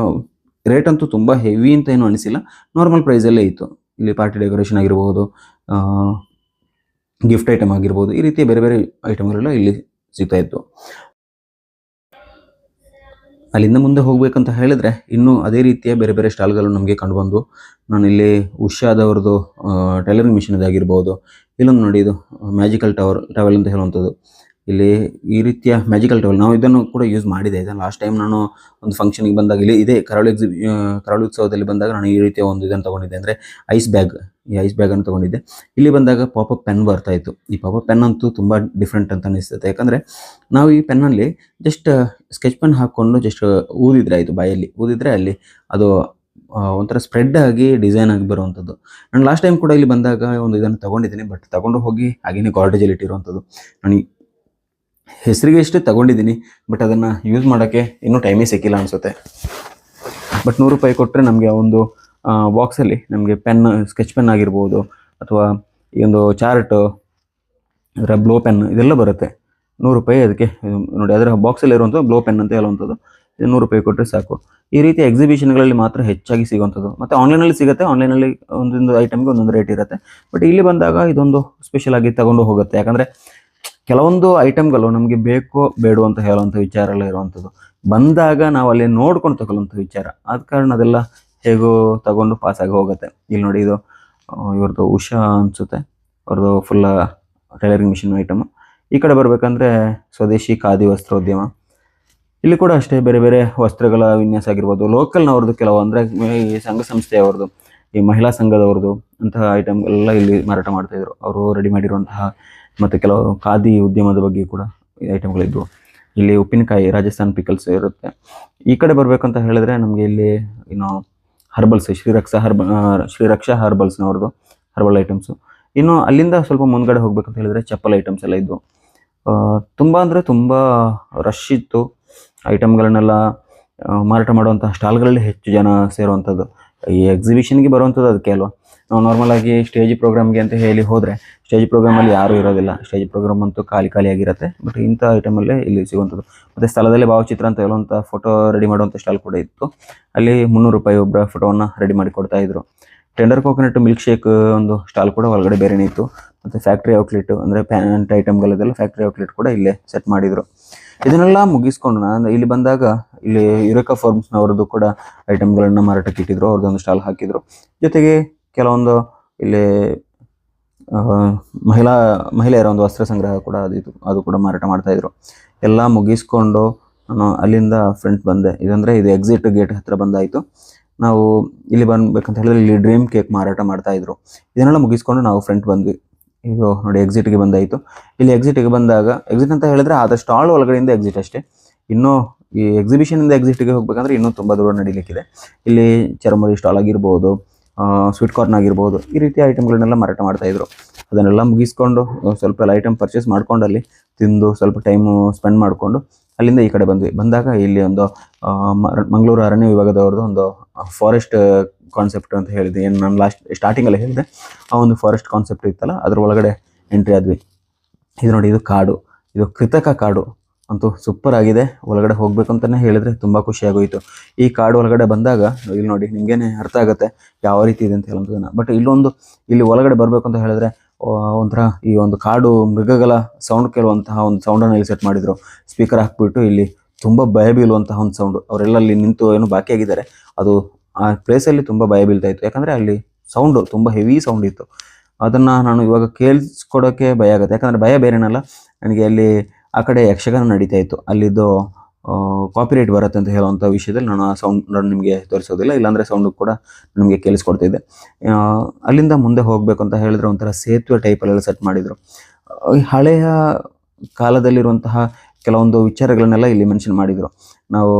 Speaker 1: ರೇಟ್ ಅಂತೂ ತುಂಬ ಹೆವಿ ಅಂತ ಏನೂ ಅನಿಸಿಲ್ಲ, ನಾರ್ಮಲ್ ಪ್ರೈಸಲ್ಲೇ ಇತ್ತು. ಇಲ್ಲಿ ಪಾರ್ಟಿ ಡೆಕೋರೇಷನ್ ಆಗಿರ್ಬೋದು, ಗಿಫ್ಟ್ ಐಟಮ್ ಆಗಿರ್ಬೋದು, ಈ ರೀತಿಯ ಬೇರೆ ಬೇರೆ ಐಟಮ್ಗಳೆಲ್ಲ ಇಲ್ಲಿ ಸಿಗ್ತಾಯಿತ್ತು. ಅಲ್ಲಿಂದ ಮುಂದೆ ಹೋಗಬೇಕಂತ ಹೇಳಿದ್ರೆ ಇನ್ನೂ ಅದೇ ರೀತಿಯ ಬೇರೆ ಬೇರೆ ಸ್ಟಾಲ್ಗಳು ನಮಗೆ ಕಂಡುಬಂದು, ನಾನು ಇಲ್ಲಿ ಉಷಾದವ್ರದ್ದು ಟೈಲರಿಂಗ್ ಮಿಷನ್ ಇದಾಗಿರ್ಬೋದು. ಇಲ್ಲೊಂದು ನೋಡಿ, ಇದು ಮ್ಯಾಜಿಕಲ್ ಟವಲ್ ಅಂತ ಹೇಳುವಂಥದ್ದು. ಇಲ್ಲಿ ಈ ರೀತಿಯ ಮ್ಯಾಜಿಕಲ್ ಟವಲ್ ನಾವು ಇದನ್ನು ಕೂಡ ಯೂಸ್ ಮಾಡಿದೆ. ಇದನ್ನು ಲಾಸ್ಟ್ ಟೈಮ್ ನಾನು ಒಂದು ಫಂಕ್ಷನಿಗೆ ಬಂದಾಗ ಇಲ್ಲಿ ಇದೇ ಕರಾವಳಿ ಉತ್ಸವದಲ್ಲಿ ಬಂದಾಗ ನಾನು ಈ ರೀತಿಯ ಒಂದು ಇದನ್ನು ತೊಗೊಂಡಿದ್ದೆ, ಅಂದರೆ ಐಸ್ ಬ್ಯಾಗನ್ನು ತೊಗೊಂಡಿದ್ದೆ. ಇಲ್ಲಿ ಬಂದಾಗ ಪಾಪಪ್ ಪೆನ್ ಬರ್ತಾಯಿತ್ತು. ಈ ಪಾಪಪ್ ಪೆನ್ ಅಂತೂ ತುಂಬ ಡಿಫ್ರೆಂಟ್ ಅಂತ ಅನಿಸ್ತದೆ. ಯಾಕಂದರೆ ನಾವು ಈ ಪೆನ್ನಲ್ಲಿ ಜಸ್ಟ್ ಸ್ಕೆಚ್ ಪೆನ್ ಹಾಕ್ಕೊಂಡು ಜಸ್ಟ್ ಊದಿದ್ರೆ ಆಯಿತು, ಬಾಯಲ್ಲಿ ಊದಿದ್ರೆ ಅಲ್ಲಿ ಅದು ಒಂಥರ ಸ್ಪ್ರೆಡ್ ಆಗಿ ಡಿಸೈನ್ ಆಗಿ ಬರುವಂಥದ್ದು. ನಾನು ಲಾಸ್ಟ್ ಟೈಮ್ ಕೂಡ ಇಲ್ಲಿ ಬಂದಾಗ ಒಂದು ಇದನ್ನು ತೊಗೊಂಡಿದ್ದೀನಿ. ಬಟ್ ತೊಗೊಂಡು ಹೋಗಿ ಹಾಗೇನೆ ಗಾರ್ಡೇಜಲ್ಲಿ ಇಟ್ಟಿರುವಂಥದ್ದು. ನಾನು ಹೆಸರಿಗೆ ಇಷ್ಟೇ ತೊಗೊಂಡಿದ್ದೀನಿ, ಬಟ್ ಅದನ್ನು ಯೂಸ್ ಮಾಡೋಕ್ಕೆ ಇನ್ನೂ ಟೈಮೇ ಸಿಕ್ಕಿಲ್ಲ ಅನಿಸುತ್ತೆ. ಬಟ್ 100 ರೂಪಾಯಿ ಕೊಟ್ಟರೆ ನಮಗೆ ಒಂದು ಬಾಕ್ಸಲ್ಲಿ ನಮಗೆ ಪೆನ್, ಸ್ಕೆಚ್ ಪೆನ್ ಆಗಿರ್ಬೋದು, ಅಥವಾ ಈ ಒಂದು ಚಾರ್ಟು, ಅದರ ಬ್ಲೋ ಪೆನ್ ಇದೆಲ್ಲ ಬರುತ್ತೆ. 100 ರೂಪಾಯಿ ಅದಕ್ಕೆ ನೋಡಿ. ಅದರ ಬಾಕ್ಸಲ್ಲಿ ಇರುವಂಥದ್ದು ಬ್ಲೋ ಪೆನ್ ಅಂತ ಹೇಳುವಂಥದ್ದು 100 ರೂಪಾಯಿ ಕೊಟ್ಟರೆ ಸಾಕು. ಈ ರೀತಿ ಎಕ್ಸಿಬಿಷನ್ಗಳಲ್ಲಿ ಮಾತ್ರ ಹೆಚ್ಚಾಗಿ ಸಿಗುವಂಥದ್ದು. ಮತ್ತು ಆನ್ಲೈನಲ್ಲಿ ಸಿಗುತ್ತೆ, ಆನ್ಲೈನಲ್ಲಿ ಒಂದೊಂದು ಐಟಮ್ಗೆ ಒಂದೊಂದು ರೇಟ್ ಇರುತ್ತೆ. ಬಟ್ ಇಲ್ಲಿ ಬಂದಾಗ ಇದೊಂದು ಸ್ಪೆಷಲ್ ಆಗಿ ತಗೊಂಡು ಹೋಗುತ್ತೆ. ಯಾಕಂದರೆ ಕೆಲವೊಂದು ಐಟಮ್ಗಳು ನಮಗೆ ಬೇಕೋ ಬೇಡೋ ಅಂತ ಹೇಳುವಂಥ ವಿಚಾರ ಎಲ್ಲ ಇರುವಂಥದ್ದು. ಬಂದಾಗ ನಾವು ಅಲ್ಲಿ ನೋಡ್ಕೊಂಡು ತಗೊಳ್ಳುವಂಥ ವಿಚಾರ, ಆದ ಕಾರಣ ಅದೆಲ್ಲ ಹೇಗೋ ತಗೊಂಡು ಪಾಸಾಗಿ ಹೋಗುತ್ತೆ. ಇಲ್ಲಿ ನೋಡಿ, ಇದು ಇವ್ರದ್ದು ಉಷಾ ಅನಿಸುತ್ತೆ, ಅವ್ರದ್ದು ಫುಲ್ಲ ಟೈಲರಿಂಗ್ ಮಿಷಿನ್ ಐಟಮು. ಈ ಕಡೆ ಬರಬೇಕಂದ್ರೆ ಸ್ವದೇಶಿ ಖಾದಿ ವಸ್ತ್ರೋದ್ಯಮ. ಇಲ್ಲಿ ಕೂಡ ಅಷ್ಟೇ ಬೇರೆ ಬೇರೆ ವಸ್ತ್ರಗಳ ವಿನ್ಯಾಸ ಆಗಿರ್ಬೋದು, ಲೋಕಲ್ನವ್ರದ್ದು ಕೆಲವು ಅಂದರೆ ಈ ಸಂಘ ಸಂಸ್ಥೆಯವ್ರದ್ದು, ಈ ಮಹಿಳಾ ಸಂಘದವ್ರದ್ದು ಅಂತಹ ಐಟಮ್ ಎಲ್ಲ ಇಲ್ಲಿ ಮಾರಾಟ ಮಾಡ್ತಾಯಿದ್ರು. ಅವರು ರೆಡಿ ಮಾಡಿರುವಂತಹ ಮತ್ತು ಕೆಲವು ಖಾದಿ ಉದ್ಯಮದ ಬಗ್ಗೆ ಕೂಡ ಐಟಮ್ಗಳಿದ್ವು. ಇಲ್ಲಿ ಉಪ್ಪಿನಕಾಯಿ, ರಾಜಸ್ಥಾನ್ ಪಿಕಲ್ಸ್ ಇರುತ್ತೆ. ಈ ಕಡೆ ಬರಬೇಕಂತ ಹೇಳಿದ್ರೆ ನಮಗೆ ಇಲ್ಲಿ ಇನ್ನು ಹರ್ಬಲ್ಸ್, ಶ್ರೀರಕ್ಷಾ ಹರ್ಬಲ್ಸ್ನವ್ರದ್ದು ಹರ್ಬಲ್ ಐಟಮ್ಸು. ಇನ್ನು ಅಲ್ಲಿಂದ ಸ್ವಲ್ಪ ಮುಂದ್ಗಡೆ ಹೋಗ್ಬೇಕಂತ ಹೇಳಿದ್ರೆ ಚಪ್ಪಲ್ ಐಟಮ್ಸ್ ಎಲ್ಲ ಇದ್ವು. ತುಂಬ ಅಂದರೆ ತುಂಬ ರಶ್ ಇತ್ತು. ಐಟಮ್ಗಳನ್ನೆಲ್ಲ ಮಾರಾಟ ಮಾಡುವಂಥ ಸ್ಟಾಲ್ಗಳಲ್ಲಿ ಹೆಚ್ಚು ಜನ ಸೇರುವಂಥದ್ದು. ಈ ಎಕ್ಸಿಬಿಷನ್ಗೆ ಬರುವಂಥದ್ದು ಅದಕ್ಕೆ ಅಲ್ವಾ. ನಾವು ನಾರ್ಮಲಾಗಿ ಸ್ಟೇಜ್ ಪ್ರೋಗ್ರಾಮ್ಗೆ ಅಂತ ಹೇಳಿ ಹೋದರೆ ಸ್ಟೇಜ್ ಪ್ರೋಗ್ರಾಮಲ್ಲಿ ಯಾರೂ ಇರೋದಿಲ್ಲ. ಸ್ಟೇಜ್ ಪ್ರೋಗ್ರಾಮ್ ಅಂತೂ ಖಾಲಿಯಾಗಿರುತ್ತೆ. ಬಟ್ ಇಂಥ ಐಟಮಲ್ಲೇ ಇಲ್ಲಿ ಸಿಗುವಂಥದ್ದು. ಮತ್ತು ಸ್ಥಳದಲ್ಲೇ ಭಾವಚಿತ್ರ ಅಂತ ಹೇಳುವಂಥ ಫೋಟೋ ರೆಡಿ ಮಾಡುವಂಥ ಸ್ಟಾಲ್ ಕೂಡ ಇತ್ತು. ಅಲ್ಲಿ 300 ರೂಪಾಯಿ ಒಬ್ಬರ ಫೋಟೋವನ್ನು ರೆಡಿ ಮಾಡಿ ಕೊಡ್ತಾಯಿದ್ರು. ಟೆಂಡರ್ ಕೋಕೋನಟ್ ಮಿಲ್ಕ್ ಶೇಕ್ ಒಂದು ಸ್ಟಾಲ್ ಕೂಡ ಒಳಗಡೆ ಬೇರೆನೇ ಇತ್ತು. ಮತ್ತು ಫ್ಯಾಕ್ಟ್ರಿ ಔಟ್ಲೆಟ್ ಅಂದರೆ ಪ್ಯಾಂಟ್ ಐಟಮ್ಗಳದೆಲ್ಲ ಫ್ಯಾಕ್ಟ್ರಿ ಔಟ್ಲೆಟ್ ಕೂಡ ಇಲ್ಲೇ ಸೆಟ್ ಮಾಡಿದರು. ಇದನ್ನೆಲ್ಲ ಮುಗಿಸ್ಕೊಂಡು ನಾನು ಇಲ್ಲಿ ಬಂದಾಗ ಇಲ್ಲಿ ಯುರೇಕಾ ಫಾರ್ಮ್ಸ್ನವ್ರದ್ದು ಕೂಡ ಐಟಮ್ಗಳನ್ನು ಮಾರಾಟಕ್ಕೆ ಇಟ್ಟಿದ್ರು. ಅವ್ರದ್ದೊಂದು ಸ್ಟಾಲ್ ಹಾಕಿದರು. ಜೊತೆಗೆ ಕೆಲವೊಂದು ಇಲ್ಲಿ ಮಹಿಳೆಯರ ಒಂದು ವಸ್ತ್ರ ಸಂಗ್ರಹ ಕೂಡ ಅದು ಕೂಡ ಮಾರಾಟ ಮಾಡ್ತಾಯಿದ್ರು. ಎಲ್ಲ ಮುಗಿಸ್ಕೊಂಡು ನಾನು ಅಲ್ಲಿಂದ ಫ್ರಂಟ್ ಬಂದೆ. ಇದು ಎಕ್ಸಿಟ್ ಗೇಟ್ ಹತ್ತಿರ ಬಂದಾಯಿತು. ನಾವು ಇಲ್ಲಿ ಬಂದ್ಬೇಕಂತ ಹೇಳಿದ್ರೆ ಇಲ್ಲಿ ಡ್ರೀಮ್ ಕೇಕ್ ಮಾರಾಟ ಮಾಡ್ತಾಯಿದ್ರು. ಇದನ್ನೆಲ್ಲ ಮುಗಿಸ್ಕೊಂಡು ನಾವು ಫ್ರಂಟ್ ಬಂದ್ವಿ. ಇದು ನೋಡಿ ಎಕ್ಸಿಟ್ಗೆ ಬಂದಾಯಿತು. ಇಲ್ಲಿ ಎಕ್ಸಿಟ್ಗೆ ಬಂದಾಗ, ಎಕ್ಸಿಟ್ ಅಂತ ಹೇಳಿದ್ರೆ ಅದರ ಸ್ಟಾಲ್ ಒಳಗಡೆಯಿಂದ ಎಕ್ಸಿಟ್ ಅಷ್ಟೇ. ಇನ್ನೂ ಈ ಎಕ್ಸಿಬಿಷನಿಂದ ಎಕ್ಸಿಟ್ಗೆ ಹೋಗ್ಬೇಕಂದ್ರೆ ಇನ್ನೂ ತುಂಬ ದೂರ ನಡೀಲಿಕ್ಕಿದೆ. ಇಲ್ಲಿ ಚರ್ಮುರಿ ಸ್ಟಾಲ್ ಆಗಿರ್ಬೋದು, ಸ್ವೀಟ್ ಕಾರ್ನ್ ಆಗಿರ್ಬೋದು, ಈ ರೀತಿಯ ಐಟಮ್ಗಳನ್ನೆಲ್ಲ ಮಾರಾಟ ಮಾಡ್ತಾಯಿದ್ರು. ಅದನ್ನೆಲ್ಲ ಮುಗಿಸ್ಕೊಂಡು ಸ್ವಲ್ಪ ಎಲ್ಲ ಐಟಮ್ ಪರ್ಚೇಸ್ ಮಾಡ್ಕೊಂಡು ಅಲ್ಲಿ ತಿಂದು ಸ್ವಲ್ಪ ಟೈಮು ಸ್ಪೆಂಡ್ ಮಾಡಿಕೊಂಡು ಅಲ್ಲಿಂದ ಈ ಕಡೆ ಬಂದಾಗ ಇಲ್ಲಿ ಒಂದು ಮಂಗಳೂರು ಅರಣ್ಯ ವಿಭಾಗದವ್ರದ್ದು ಒಂದು ಫಾರೆಸ್ಟ್ ಕಾನ್ಸೆಪ್ಟ್ ಅಂತ ಹೇಳಿದೆ. ಏನು ನಾನು ಸ್ಟಾರ್ಟಿಂಗಲ್ಲಿ ಹೇಳಿದೆ, ಆ ಒಂದು ಫಾರೆಸ್ಟ್ ಕಾನ್ಸೆಪ್ಟ್ ಇತ್ತಲ್ಲ, ಅದ್ರ ಒಳಗಡೆ ಎಂಟ್ರಿ ಆದ್ವಿ. ಇದು ನೋಡಿ, ಇದು ಕಾಡು, ಇದು ಕೃತಕ ಕಾಡು ಅಂತೂ ಸೂಪರ್ ಆಗಿದೆ. ಒಳಗಡೆ ಹೋಗ್ಬೇಕು ಅಂತಲೇ ಹೇಳಿದರೆ ತುಂಬ ಖುಷಿಯಾಗೋಯಿತು. ಈ ಕಾಡು ಒಳಗಡೆ ಬಂದಾಗ ಇಲ್ಲಿ ನೋಡಿ ನಿಮಗೇನೆ ಅರ್ಥ ಆಗುತ್ತೆ ಯಾವ ರೀತಿ ಇದೆ ಅಂತ ಹೇಳೋದನ್ನು. ಬಟ್ ಇಲ್ಲಿ ಒಳಗಡೆ ಬರಬೇಕು ಅಂತ ಹೇಳಿದ್ರೆ ಒಂಥರ ಈ ಒಂದು ಕಾಡು ಮೃಗಗಳ ಸೌಂಡ್ ಕೇಳುವಂತಹ ಒಂದು ಸೌಂಡನ್ನು ಇಲ್ಲಿ ಸೆಟ್ ಮಾಡಿದರು. ಸ್ಪೀಕರ್ ಹಾಕ್ಬಿಟ್ಟು ಇಲ್ಲಿ ತುಂಬ ಭಯ ಬೀಳುವಂತಹ ಒಂದು ಸೌಂಡು. ಅವರೆಲ್ಲ ಅಲ್ಲಿ ನಿಂತು ಏನು ಬಾಕಿಯಾಗಿದ್ದಾರೆ, ಅದು ಆ ಪ್ಲೇಸಲ್ಲಿ ತುಂಬ ಭಯ ಬೀಳ್ತಾ ಇತ್ತು. ಯಾಕಂದರೆ ಅಲ್ಲಿ ಸೌಂಡು ತುಂಬ ಹೆವಿ ಸೌಂಡ್ ಇತ್ತು. ಅದನ್ನು ನಾನು ಇವಾಗ ಕೇಳಿಸ್ಕೊಡೋಕ್ಕೆ ಭಯ ಆಗುತ್ತೆ. ಯಾಕಂದರೆ ಭಯ ಬೇರೆನಲ್ಲ, ನನಗೆ ಅಲ್ಲಿ ಆ ಕಡೆ ಯಕ್ಷಗಾನ ನಡೀತಾ ಇತ್ತು. ಅಲ್ಲಿದ್ದು ಕಾಪಿರೈಟ್ ಬರುತ್ತೆ ಅಂತ ಹೇಳುವಂಥ ವಿಷಯದಲ್ಲಿ ನಾನು ಆ ಸೌಂಡ್ ನಿಮಗೆ ತೋರಿಸೋದಿಲ್ಲ. ಇಲ್ಲಾಂದರೆ ಸೌಂಡು ಕೂಡ ನಿಮಗೆ ಕೇಳಿಸ್ಕೊಡ್ತಿದ್ದೆ. ಅಲ್ಲಿಂದ ಮುಂದೆ ಹೋಗಬೇಕು ಅಂತ ಹೇಳಿದ್ರೆ ಒಂಥರ ಸೇತುವೆ ಟೈಪಲ್ಲೆಲ್ಲ ಸೆಟ್ ಮಾಡಿದರು. ಹಳೆಯ ಕಾಲದಲ್ಲಿರುವಂತಹ ಕೆಲವೊಂದು ವಿಚಾರಗಳನ್ನೆಲ್ಲ ಇಲ್ಲಿ ಮೆನ್ಷನ್ ಮಾಡಿದರು. ನಾವು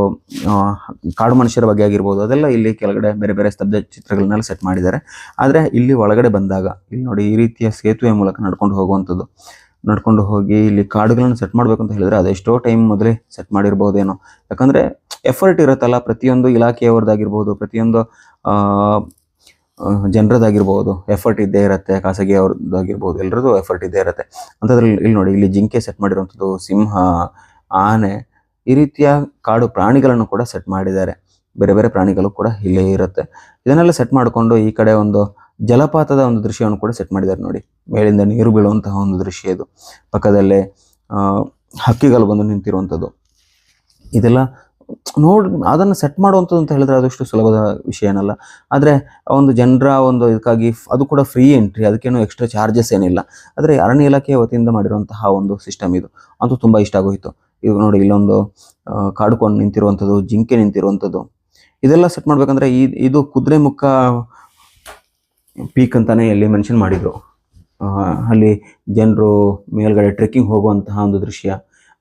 Speaker 1: ಕಾಡು ಮನುಷ್ಯರ ಬಗ್ಗೆ ಆಗಿರ್ಬೋದು, ಅದೆಲ್ಲ ಇಲ್ಲಿ ಕೆಳಗಡೆ ಬೇರೆ ಬೇರೆ ಸ್ತಬ್ಧ ಚಿತ್ರಗಳನ್ನೆಲ್ಲ ಸೆಟ್ ಮಾಡಿದ್ದಾರೆ. ಆದರೆ ಇಲ್ಲಿ ಒಳಗಡೆ ಬಂದಾಗ ಇಲ್ಲಿ ನೋಡಿ ಈ ರೀತಿಯ ಸೇತುವೆ ಮೂಲಕ ನಡ್ಕೊಂಡು ಹೋಗಿ ಇಲ್ಲಿ ಕಾಡುಗಳನ್ನು ಸೆಟ್ ಮಾಡಬೇಕು ಅಂತ ಹೇಳಿದ್ರೆ ಅದೆಷ್ಟೋ ಟೈಮ್ ಮೊದಲೇ ಸೆಟ್ ಮಾಡಿರ್ಬೋದೇನೋ. ಯಾಕಂದರೆ ಎಫರ್ಟ್ ಇರುತ್ತಲ್ಲ, ಪ್ರತಿಯೊಂದು ಇಲಾಖೆಯವ್ರದ್ದಾಗಿರ್ಬೋದು, ಪ್ರತಿಯೊಂದು ಜನರದ್ದಾಗಿರ್ಬೋದು, ಎಫರ್ಟ್ ಇದ್ದೇ ಇರುತ್ತೆ. ಖಾಸಗಿಯವ್ರದ್ದಾಗಿರ್ಬೋದು, ಎಲ್ಲರದ್ದು ಎಫರ್ಟ್ ಇದ್ದೇ ಇರುತ್ತೆ. ಅಂಥದ್ರಲ್ಲಿ ಇಲ್ಲಿ ನೋಡಿ, ಇಲ್ಲಿ ಜಿಂಕೆ ಸೆಟ್ ಮಾಡಿರುವಂಥದ್ದು, ಸಿಂಹ, ಆನೆ, ಈ ರೀತಿಯ ಕಾಡು ಪ್ರಾಣಿಗಳನ್ನು ಕೂಡ ಸೆಟ್ ಮಾಡಿದ್ದಾರೆ. ಬೇರೆ ಬೇರೆ ಪ್ರಾಣಿಗಳು ಕೂಡ ಇಲ್ಲೇ ಇರುತ್ತೆ. ಇದನ್ನೆಲ್ಲ ಸೆಟ್ ಮಾಡಿಕೊಂಡು ಈ ಕಡೆ ಒಂದು ಜಲಪಾತದ ಒಂದು ದೃಶ್ಯವನ್ನು ಕೂಡ ಸೆಟ್ ಮಾಡಿದ್ದಾರೆ. ನೋಡಿ, ಮೇಲಿಂದ ನೀರು ಬೀಳುವಂತಹ ಒಂದು ದೃಶ್ಯ ಇದು. ಪಕ್ಕದಲ್ಲೇ ಹಕ್ಕಿಗಳು ಬಂದು ನಿಂತಿರುವಂಥದ್ದು. ಇದೆಲ್ಲ ಅದನ್ನು ಸೆಟ್ ಮಾಡುವಂಥದ್ದು ಅಂತ ಹೇಳಿದ್ರೆ ಅದಷ್ಟು ಸುಲಭದ ವಿಷಯ ಏನಲ್ಲ. ಆದರೆ ಒಂದು ಜನರ ಒಂದು ಇದಕ್ಕಾಗಿ ಅದು ಕೂಡ ಫ್ರೀ ಎಂಟ್ರಿ, ಅದಕ್ಕೇನು ಎಕ್ಸ್ಟ್ರಾ ಚಾರ್ಜಸ್ ಏನಿಲ್ಲ. ಆದರೆ ಅರಣ್ಯ ಇಲಾಖೆಯ ವತಿಯಿಂದ ಮಾಡಿರುವಂತಹ ಒಂದು ಸಿಸ್ಟಮ್ ಇದು ಅಂತೂ ತುಂಬ ಇಷ್ಟ ಆಗೋಯಿತು. ಇದು ನೋಡಿ, ಇಲ್ಲೊಂದು ಕಾಡುಕೊಂಡು ನಿಂತಿರುವಂಥದ್ದು, ಜಿಂಕೆ ನಿಂತಿರುವಂಥದ್ದು, ಇದೆಲ್ಲ ಸೆಟ್ ಮಾಡಬೇಕಂದ್ರೆ ಇದು ಕುದುರೆಮುಖ ಪೀಕ್ ಅಂತಲೇ ಇಲ್ಲಿ ಮೆನ್ಷನ್ ಮಾಡಿದರು. ಅಲ್ಲಿ ಜನರು ಮೇಲ್ಗಡೆ ಟ್ರೆಕ್ಕಿಂಗ್ ಹೋಗುವಂತಹ ಒಂದು ದೃಶ್ಯ,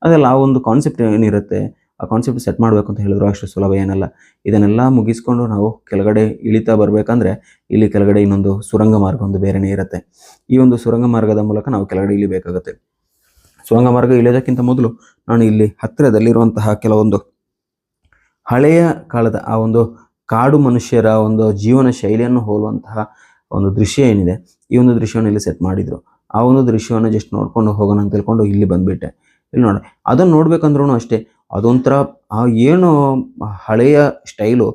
Speaker 1: ಅದೆಲ್ಲ ಆ ಒಂದು ಕಾನ್ಸೆಪ್ಟ್ ಏನಿರುತ್ತೆ, ಆ ಕಾನ್ಸೆಪ್ಟ್ ಸೆಟ್ ಮಾಡಬೇಕು ಅಂತ ಹೇಳಿದ್ರು ಅಷ್ಟು ಸುಲಭ ಏನಲ್ಲ. ಇದನ್ನೆಲ್ಲ ಮುಗಿಸ್ಕೊಂಡು ನಾವು ಕೆಳಗಡೆ ಇಳಿತಾ ಬರಬೇಕಂದ್ರೆ ಇಲ್ಲಿ ಕೆಳಗಡೆ ಇನ್ನೊಂದು ಸುರಂಗ ಮಾರ್ಗ ಒಂದು ಬೇರೆಯೇ ಇರುತ್ತೆ. ಈ ಒಂದು ಸುರಂಗ ಮಾರ್ಗದ ಮೂಲಕ ನಾವು ಕೆಳಗಡೆ ಇಳಿಬೇಕಾಗತ್ತೆ. ಸುರಂಗ ಮಾರ್ಗ ಇಳಿಯೋದಕ್ಕಿಂತ ಮೊದಲು ನಾನು ಇಲ್ಲಿ ಹತ್ತಿರದಲ್ಲಿರುವಂತಹ ಕೆಲವೊಂದು ಹಳೆಯ ಕಾಲದ ಆ ಒಂದು ಕಾಡು ಮನುಷ್ಯರ ಒಂದು ಜೀವನ ಶೈಲಿಯನ್ನು ಹೋಲುವಂತಹ ಒಂದು ದೃಶ್ಯ ಏನಿದೆ, ಈ ಒಂದು ದೃಶ್ಯವನ್ನು ಇಲ್ಲಿ ಸೆಟ್ ಮಾಡಿದರು. ಆ ಒಂದು ದೃಶ್ಯವನ್ನು ಜಸ್ಟ್ ನೋಡ್ಕೊಂಡು ಹೋಗೋಣ ಅಂತ ಹೇಳ್ಕೊಂಡು ಇಲ್ಲಿ ಬಂದುಬಿಟ್ಟೆ. ಇಲ್ಲಿ ನೋಡಿ, ಅದನ್ನು ನೋಡ್ಬೇಕಂದ್ರೂ ಅಷ್ಟೇ ಅದೊಂಥರ ಆ ಏನು ಹಳೆಯ ಸ್ಟೈಲು,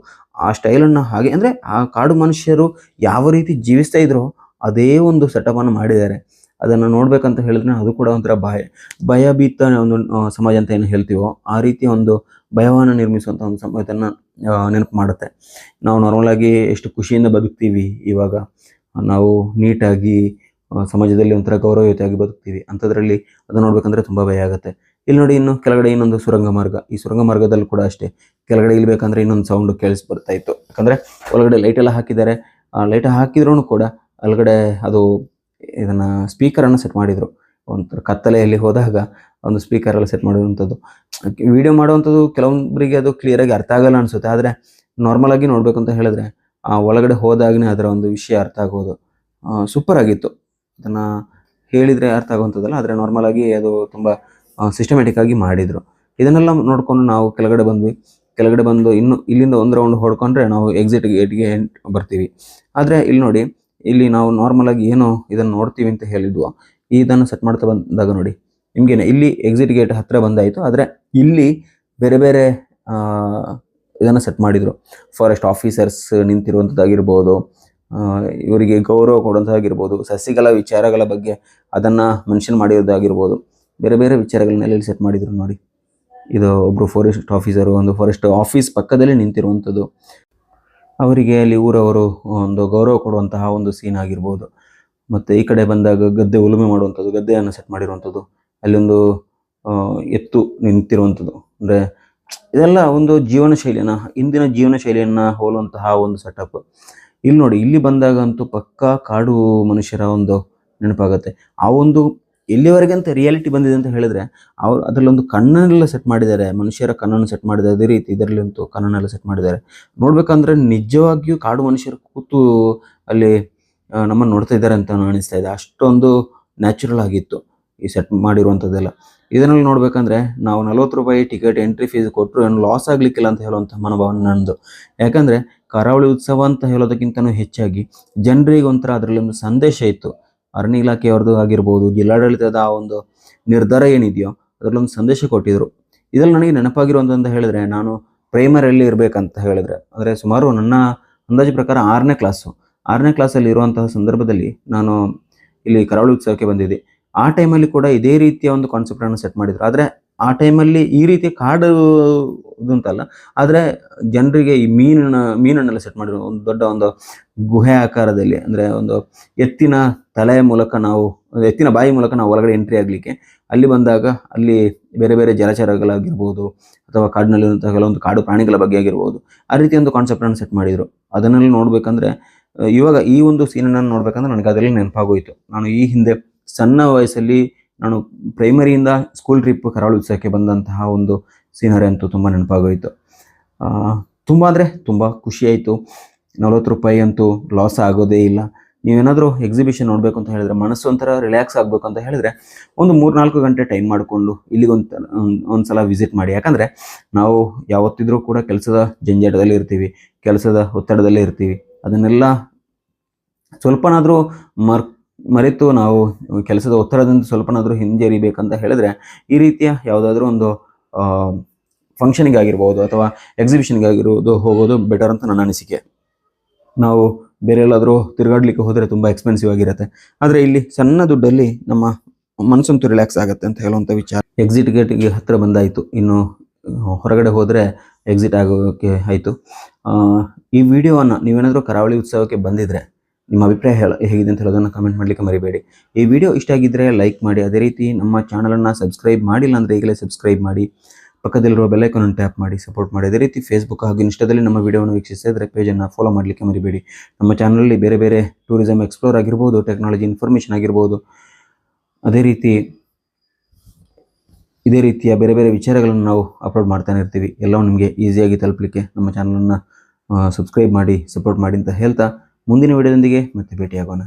Speaker 1: ಆ ಸ್ಟೈಲನ್ನು ಹಾಗೆ ಅಂದರೆ ಆ ಕಾಡು ಮನುಷ್ಯರು ಯಾವ ರೀತಿ ಜೀವಿಸ್ತಾ ಇದ್ರೋ ಅದೇ ಒಂದು ಸೆಟಪನ್ನು ಮಾಡಿದ್ದಾರೆ. ಅದನ್ನು ನೋಡ್ಬೇಕಂತ ಹೇಳಿದ್ರೆ ಅದು ಕೂಡ ಒಂಥರ ಭಯಭೀತ ಒಂದು ಸಮಾಜ ಅಂತ ಏನು ಹೇಳ್ತೀವೋ ಆ ರೀತಿಯ ಒಂದು ಭಯವನ್ನು ನಿರ್ಮಿಸುವಂಥ ಒಂದು ಸಮಾಜವನ್ನು ನೆನಪು ಮಾಡುತ್ತೆ. ನಾವು ನಾರ್ಮಲಾಗಿ ಎಷ್ಟು ಖುಷಿಯಿಂದ ಬದುಕ್ತೀವಿ ಇವಾಗ, ನಾವು ನೀಟಾಗಿ ಸಮಾಜದಲ್ಲಿ ಒಂಥರ ಗೌರವಯುತವಾಗಿ ಬದುಕ್ತೀವಿ. ಅಂಥದ್ರಲ್ಲಿ ಅದು ನೋಡ್ಬೇಕಂದ್ರೆ ತುಂಬ ಭಯ ಆಗುತ್ತೆ. ಇಲ್ಲಿ ನೋಡಿ, ಇನ್ನು ಕೆಳಗಡೆ ಇನ್ನೊಂದು ಸುರಂಗ ಮಾರ್ಗ. ಈ ಸುರಂಗ ಮಾರ್ಗದಲ್ಲಿ ಕೂಡ ಅಷ್ಟೇ, ಕೆಳಗಡೆ ಇಲ್ಬೇಕಂದ್ರೆ ಇನ್ನೊಂದು ಸೌಂಡ್ ಕೇಳಿಸ್ ಬರ್ತಾ ಇತ್ತು. ಯಾಕಂದರೆ ಒಳಗಡೆ ಲೈಟ್ ಎಲ್ಲ ಹಾಕಿದ್ದಾರೆ. ಲೈಟ್ ಹಾಕಿದ್ರೂ ಕೂಡ ಒಳಗಡೆ ಅದು ಇದನ್ನು ಸ್ಪೀಕರನ್ನು ಸೆಟ್ ಮಾಡಿದರು. ಒಂಥರ ಕತ್ತಲೆಯಲ್ಲಿ ಹೋದಾಗ ಒಂದು ಸ್ಪೀಕರೆಲ್ಲ ಸೆಟ್ ಮಾಡಿರುವಂಥದ್ದು. ವಿಡಿಯೋ ಮಾಡುವಂಥದ್ದು ಕೆಲವೊಬ್ಬರಿಗೆ ಅದು ಕ್ಲಿಯರಾಗಿ ಅರ್ಥ ಆಗಲ್ಲ ಅನಿಸುತ್ತೆ. ಆದರೆ ನಾರ್ಮಲಾಗಿ ನೋಡಬೇಕು ಅಂತ ಹೇಳಿದ್ರೆ ಆ ಒಳಗಡೆ ಹೋದಾಗನೇ ಅದರ ಒಂದು ವಿಷಯ ಅರ್ಥ ಆಗೋದು. ಸೂಪರ್ ಆಗಿತ್ತು. ಅದನ್ನು ಹೇಳಿದರೆ ಅರ್ಥ ಆಗುವಂಥದ್ದಲ್ಲ, ಆದರೆ ನಾರ್ಮಲಾಗಿ ಅದು ತುಂಬ ಸಿಸ್ಟಮೆಟಿಕ್ ಆಗಿ ಮಾಡಿದರು. ಇದನ್ನೆಲ್ಲ ನೋಡಿಕೊಂಡು ನಾವು ಕೆಳಗಡೆ ಬಂದ್ವಿ. ಕೆಳಗಡೆ ಬಂದು ಇನ್ನು ಇಲ್ಲಿಂದ ಒಂದು ರೌಂಡ್ ಹೊಡ್ಕೊಂಡ್ರೆ ನಾವು ಎಕ್ಸಿಟ್ ಗೇಟ್ಗೆ ಬರ್ತೀವಿ. ಆದರೆ ಇಲ್ಲಿ ನೋಡಿ, ಇಲ್ಲಿ ನಾವು ನಾರ್ಮಲಾಗಿ ಏನು ಇದನ್ನು ನೋಡ್ತೀವಿ ಅಂತ ಹೇಳಿದ್ವೋ ಇದನ್ನು ಸೆಟ್ ಮಾಡ್ತಾ ಬಂದಾಗ ನೋಡಿ ನಿಮಗೇನೆ ಇಲ್ಲಿ ಎಕ್ಸಿಟ್ ಗೇಟ್ ಹತ್ತಿರ ಬಂದಾಯಿತು. ಆದರೆ ಇಲ್ಲಿ ಬೇರೆ ಬೇರೆ ಇದನ್ನು ಸೆಟ್ ಮಾಡಿದರು. ಫಾರೆಸ್ಟ್ ಆಫೀಸರ್ಸ್ ನಿಂತಿರುವಂಥದ್ದಾಗಿರ್ಬೋದು, ಇವರಿಗೆ ಗೌರವ ಕೊಡುವಂಥದ್ದಾಗಿರ್ಬೋದು, ಸಸಿಗಳ ವಿಚಾರಗಳ ಬಗ್ಗೆ ಅದನ್ನು ಮೆನ್ಷನ್ ಮಾಡಿರೋದಾಗಿರ್ಬೋದು, ಬೇರೆ ಬೇರೆ ವಿಚಾರಗಳನ್ನೆಲ್ಲ ಇಲ್ಲಿ ಸೆಟ್ ಮಾಡಿದರು ನೋಡಿ. ಇದು ಒಬ್ಬರು ಫಾರೆಸ್ಟ್ ಆಫೀಸರು ಒಂದು ಫಾರೆಸ್ಟ್ ಆಫೀಸ್ ಪಕ್ಕದಲ್ಲಿ ನಿಂತಿರುವಂಥದ್ದು. ಅವರಿಗೆ ಅಲ್ಲಿ ಊರವರು ಒಂದು ಗೌರವ ಕೊಡುವಂತಹ ಒಂದು ಸೀನ್ ಆಗಿರ್ಬೋದು. ಮತ್ತು ಈ ಕಡೆ ಬಂದಾಗ ಗದ್ದೆ ಉಳುಮೆ ಮಾಡುವಂಥದ್ದು, ಗದ್ದೆಯನ್ನು ಸೆಟ್ ಮಾಡಿರುವಂಥದ್ದು, ಅಲ್ಲೊಂದು ಎತ್ತು ನಿಂತಿರುವಂಥದ್ದು. ಅಂದರೆ ಇದೆಲ್ಲ ಒಂದು ಜೀವನ ಶೈಲಿಯನ್ನು, ಇಂದಿನ ಜೀವನ ಶೈಲಿಯನ್ನು ಹೋಲುವಂತಹ ಒಂದು ಸೆಟಪ್. ಇಲ್ಲಿ ನೋಡಿ, ಇಲ್ಲಿ ಬಂದಾಗಂತೂ ಪಕ್ಕಾ ಕಾಡು ಮನುಷ್ಯರ ಒಂದು ನೆನಪಾಗುತ್ತೆ. ಆ ಒಂದು ಎಲ್ಲಿವರೆಗೆ ಅಂತ ರಿಯಾಲಿಟಿ ಬಂದಿದೆ ಅಂತ ಹೇಳಿದ್ರೆ ಅವರು ಅದರಲ್ಲೊಂದು ಕಣ್ಣನ್ನೆಲ್ಲ ಸೆಟ್ ಮಾಡಿದ್ದಾರೆ, ಮನುಷ್ಯರ ಕಣ್ಣನ್ನು ಸೆಟ್ ಮಾಡಿದ್ದಾರೆ. ಅದೇ ರೀತಿ ಇದರಲ್ಲಂತೂ ಕಣ್ಣನ್ನೆಲ್ಲ ಸೆಟ್ ಮಾಡಿದ್ದಾರೆ. ನೋಡ್ಬೇಕಂದ್ರೆ ನಿಜವಾಗಿಯೂ ಕಾಡು ಮನುಷ್ಯರು ಕೂತು ಅಲ್ಲಿ ನಮ್ಮನ್ನು ನೋಡ್ತಾ ಇದ್ದಾರೆ ಅಂತ ಅನಿಸ್ತಾ ಇದೆ. ಅಷ್ಟೊಂದು ನ್ಯಾಚುರಲ್ ಆಗಿತ್ತು ಈ ಸೆಟ್ ಮಾಡಿರುವಂಥದ್ದೆಲ್ಲ. ಇದರಲ್ಲಿ ನೋಡ್ಬೇಕಂದ್ರೆ ನಾವು 40 ರೂಪಾಯಿ ಟಿಕೆಟ್ ಎಂಟ್ರಿ ಫೀಸ್ ಕೊಟ್ಟರು ಏನು ಲಾಸ್ ಆಗಲಿಕ್ಕಿಲ್ಲ ಅಂತ ಹೇಳುವಂಥ ಮನೋಭಾವನೆ ನನ್ನದು. ಯಾಕಂದರೆ ಕರಾವಳಿ ಉತ್ಸವ ಅಂತ ಹೇಳೋದಕ್ಕಿಂತಲೂ ಹೆಚ್ಚಾಗಿ ಜನರಿಗೆ ಒಂಥರ ಅದರಲ್ಲಿ ಒಂದು ಸಂದೇಶ ಇತ್ತು. ಅರಣ್ಯ ಇಲಾಖೆಯವ್ರದ್ದು ಆಗಿರ್ಬೋದು, ಜಿಲ್ಲಾಡಳಿತದ ಆ ಒಂದು ನಿರ್ಧಾರ ಏನಿದೆಯೋ ಅದರಲ್ಲೊಂದು ಸಂದೇಶ ಕೊಟ್ಟಿದ್ದರು. ಇದರಲ್ಲಿ ನನಗೆ ನೆನಪಾಗಿರುವಂಥ ಹೇಳಿದ್ರೆ, ನಾನು ಪ್ರೈಮರಿಯಲ್ಲಿ ಇರಬೇಕಂತ ಹೇಳಿದ್ರೆ, ಅಂದರೆ ಸುಮಾರು ನನ್ನ ಅಂದಾಜು ಪ್ರಕಾರ 6ನೇ ಕ್ಲಾಸಲ್ಲಿ ಇರುವಂತಹ ಸಂದರ್ಭದಲ್ಲಿ ನಾನು ಇಲ್ಲಿ ಕರಾವಳಿ ಉತ್ಸವಕ್ಕೆ ಬಂದಿದ್ದೆ. ಆ ಟೈಮಲ್ಲಿ ಕೂಡ ಇದೇ ರೀತಿಯ ಒಂದು ಕಾನ್ಸೆಪ್ಟನ್ನು ಸೆಟ್ ಮಾಡಿದರು. ಆದರೆ ಆ ಟೈಮಲ್ಲಿ ಈ ರೀತಿ ಕಾಡು ಇದಂತಲ್ಲ, ಆದರೆ ಜನರಿಗೆ ಈ ಮೀನನ್ನೆಲ್ಲ ಸೆಟ್ ಮಾಡಿದ್ರು. ಒಂದು ದೊಡ್ಡ ಒಂದು ಗುಹೆ ಆಕಾರದಲ್ಲಿ, ಅಂದರೆ ಒಂದು ಎತ್ತಿನ ತಲೆಯ ಮೂಲಕ ನಾವು, ಎತ್ತಿನ ಬಾಯಿ ಮೂಲಕ ನಾವು ಒಳಗಡೆ ಎಂಟ್ರಿ ಆಗಲಿಕ್ಕೆ ಅಲ್ಲಿ ಬಂದಾಗ ಅಲ್ಲಿ ಬೇರೆ ಬೇರೆ ಜಲಚರಗಳಾಗಿರ್ಬೋದು ಅಥವಾ ಕಾಡಿನಲ್ಲಿರುವಂಥ ಕೆಲವೊಂದು ಕಾಡು ಪ್ರಾಣಿಗಳ ಬಗ್ಗೆ ಆಗಿರ್ಬೋದು, ಆ ರೀತಿ ಒಂದು ಕಾನ್ಸೆಪ್ಟನ್ನು ಸೆಟ್ ಮಾಡಿದರು. ಅದನ್ನೆಲ್ಲ ನೋಡಬೇಕಂದ್ರೆ ಇವಾಗ ಈ ಒಂದು ಸೀನನ್ನು ನೋಡಬೇಕಂದ್ರೆ ನನಗೆ ಅದರಲ್ಲಿ ನೆನಪಾಗೋಯಿತು. ನಾನು ಈ ಹಿಂದೆ ಸಣ್ಣ ವಯಸ್ಸಲ್ಲಿ ನಾನು ಪ್ರೈಮರಿಯಿಂದ ಸ್ಕೂಲ್ ಟ್ರಿಪ್ ಕರಾವಳಿ ಉತ್ಸವಕ್ಕೆ ಬಂದಂತಹ ಒಂದು ಸೀನರಿ ಅಂತೂ ತುಂಬ ನೆನಪಾಗೋಯಿತು. ತುಂಬ ಅಂದರೆ ತುಂಬ ಖುಷಿಯಾಯಿತು. 40 ರೂಪಾಯಿ ಅಂತೂ ಲಾಸ್ ಆಗೋದೇ ಇಲ್ಲ. ನೀವೇನಾದರೂ ಎಕ್ಸಿಬಿಷನ್ ನೋಡಬೇಕು ಅಂತ ಹೇಳಿದ್ರೆ, ಮನಸ್ಸು ಒಂಥರ ರಿಲ್ಯಾಕ್ಸ್ ಆಗಬೇಕು ಅಂತ ಹೇಳಿದ್ರೆ ಒಂದು 3-4 ಗಂಟೆ ಟೈಮ್ ಮಾಡಿಕೊಂಡು ಇಲ್ಲಿಗೆ ಒಂದು ಸಲ ವಿಸಿಟ್ ಮಾಡಿ. ಯಾಕಂದರೆ ನಾವು ಯಾವತ್ತಿದ್ರೂ ಕೂಡ ಕೆಲಸದ ಜಂಜಾಟದಲ್ಲಿ ಇರ್ತೀವಿ, ಕೆಲಸದ ಒತ್ತಡದಲ್ಲೇ ಇರ್ತೀವಿ. ಅದನ್ನೆಲ್ಲ ಸ್ವಲ್ಪನಾದರೂ ಮರೆತು ನಾವು ಕೆಲಸದ ಒತ್ತಡದಿಂದ ಸ್ವಲ್ಪನಾದರೂ ಹಿಂಜರಿಬೇಕಂತ ಹೇಳಿದ್ರೆ ಈ ರೀತಿಯ ಯಾವುದಾದ್ರೂ ಒಂದು ಫಂಕ್ಷನಿಗೆ ಆಗಿರ್ಬೋದು ಅಥವಾ ಎಕ್ಸಿಬಿಷನ್ಗೆ ಆಗಿರೋದು ಹೋಗೋದು ಬೆಟರ್ ಅಂತ ನನ್ನ ಅನಿಸಿಕೆ. ನಾವು ಬೇರೆ ಎಲ್ಲಾದರೂ ತಿರುಗಾಡಲಿಕ್ಕೆ ಹೋದರೆ ತುಂಬ ಎಕ್ಸ್ಪೆನ್ಸಿವ್ ಆಗಿರುತ್ತೆ. ಆದರೆ ಇಲ್ಲಿ ಸಣ್ಣ ದುಡ್ಡಲ್ಲಿ ನಮ್ಮ ಮನಸ್ಸಂತೂ ರಿಲ್ಯಾಕ್ಸ್ ಆಗುತ್ತೆ ಅಂತ ಹೇಳುವಂಥ ವಿಚಾರ. ಎಕ್ಸಿಟ್ ಗೇಟಿಗೆ ಹತ್ತಿರ ಬಂದಾಯಿತು, ಇನ್ನು ಹೊರಗಡೆ ಹೋದರೆ ಎಕ್ಸಿಟ್ ಆಗೋಕ್ಕೆ ಆಯಿತು. ಈ ವಿಡಿಯೋವನ್ನು ನೀವೇನಾದರೂ ಕರಾವಳಿ ಉತ್ಸವಕ್ಕೆ ಬಂದಿದ್ದರೆ ನಿಮ್ಮ ಅಭಿಪ್ರಾಯ ಹೇಗಿದೆ ಅಂತ ಹೇಳೋದನ್ನು ಕಮೆಂಟ್ ಮಾಡಲಿಕ್ಕೆ ಮರಿಬೇಡಿ. ಈ ವಿಡಿಯೋ ಇಷ್ಟ ಆಗಿದ್ದರೆ ಲೈಕ್ ಮಾಡಿ. ಅದೇ ರೀತಿ ನಮ್ಮ ಚಾನಲನ್ನು ಸಬ್ಸ್ಕ್ರೈಬ್ ಮಾಡಿಲ್ಲ ಅಂದರೆ ಈಗಲೇ ಸಬ್ಸ್ಕ್ರೈಬ್ ಮಾಡಿ, ಪಕ್ಕದಲ್ಲಿರುವ ಬೆಲ್ಲೈಕನ್ನು ಟ್ಯಾಪ್ ಮಾಡಿ ಸಪೋರ್ಟ್ ಮಾಡಿ. ಅದೇ ರೀತಿ ಫೇಸ್ಬುಕ್ ಹಾಗೂ ಇನ್ಸ್ಟಾದಲ್ಲಿ ನಮ್ಮ ವಿಡಿಯೋವನ್ನು ವೀಕ್ಷಿಸಿದರೆ ಪೇಜನ್ನು ಫಾಲೋ ಮಾಡಲಿಕ್ಕೆ ಮರಿಬೇಡಿ. ನಮ್ಮ ಚಾನಲಲ್ಲಿ ಬೇರೆ ಬೇರೆ ಟೂರಿಸಂ ಎಕ್ಸ್ಪ್ಲೋರ್ ಆಗಿರ್ಬೋದು, ಟೆಕ್ನಾಲಜಿ ಇನ್ಫಾರ್ಮೇಷನ್ ಆಗಿರ್ಬೋದು, ಅದೇ ರೀತಿ ಇದೇ ರೀತಿಯ ಬೇರೆ ಬೇರೆ ವಿಚಾರಗಳನ್ನು ನಾವು ಅಪ್ಲೋಡ್ ಮಾಡ್ತಾನೆ ಇರ್ತೀವಿ. ಎಲ್ಲವೂ ನಿಮಗೆ ಈಸಿಯಾಗಿ ತಲುಪಲಿಕ್ಕೆ ನಮ್ಮ ಚಾನಲನ್ನು ಸಬ್ಸ್ಕ್ರೈಬ್ ಮಾಡಿ ಸಪೋರ್ಟ್ ಮಾಡಿ ಅಂತ ಹೇಳ್ತಾ ಮುಂದಿನ ವಿಡಿಯೋದೊಂದಿಗೆ ಮತ್ತೆ ಭೇಟಿಯಾಗೋಣ.